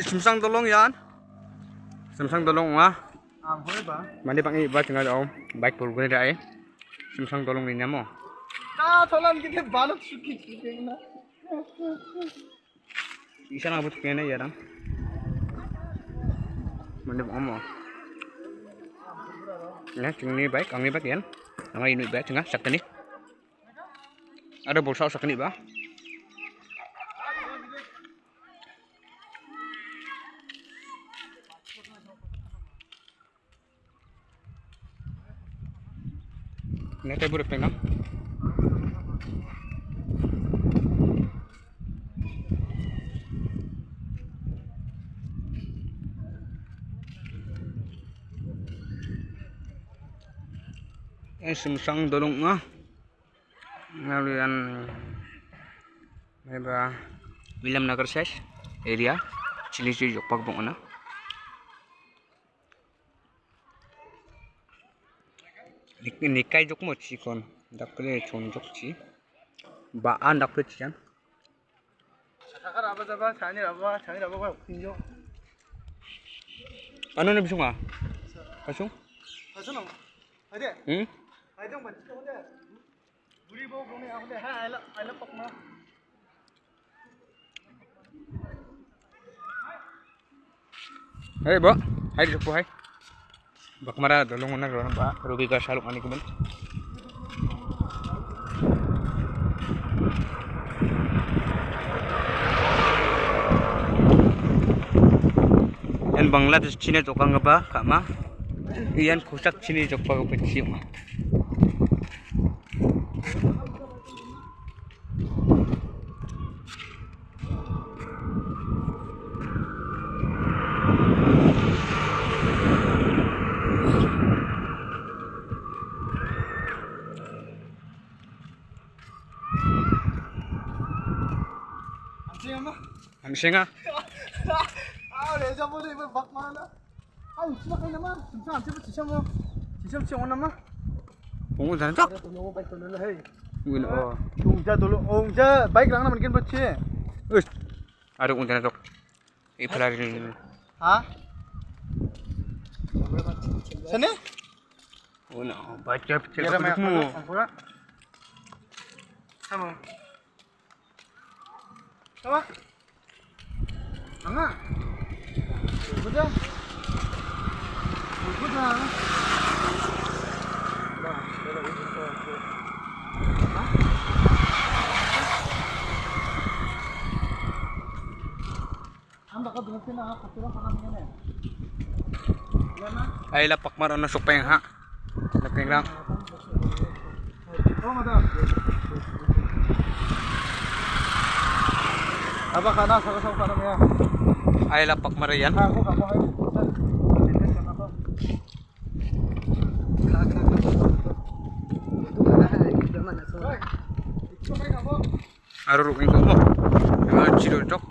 Simsang dolong yan. Simsang dolong nga. Boleh ba? Mandi pang iba tinggal om. Baik pul gune dai. Simsang dolong ni namo. Tholan kita balot suki na. Isa na abot kene ya dang. Mandi om. Nah, cingni baik, angni baik yan. Nama ini baik cengah sakni. Ada bolsa sakni ba? Nete buruk pengang. Simsang dolong nga. Ngalian meba William Nagar Sesh area Chili Jokpak bong na. Nikai jok mo chi kon dakle chon jok chi baan dakle chi yan. Sakar apa jaba chani raba ko pinjo. Ano na bisung ah? Kasung? Asun no. Ade. Ai dong ban ko de. Buri bo ko ni ako de ha ai la pak ma. Hey bo, hai jok po hai. Bakmara dolong na ron ba rugi ka salok ani kumen. Yan Bangladesh China jokang ba kama. Iyan kusak China jokpa ko petsi ma. Hamsinga. Leja boleh bak mana? Sudah kau nama. Simsang cepat cium nama. Ong jan tak. Tolong baik tolong lah hei. Win oh. Ong ja baik lang naman kin bocce. Us. Ada ong jan tak. Ipalari ni. Ha? Sini? Oh no, baca pecel Kira aku mu. Kamu. Apa? Mama. Sudah. Sudah. Anda ka dumating na ako, pero parang yan eh. Ay lapak maron na supeng ha. Lapeng lang. Oh, madam. Aba kana sa kasama ka na. Ay lapak marian. Ako ay. Aru ruking ko mo. Ciro jok.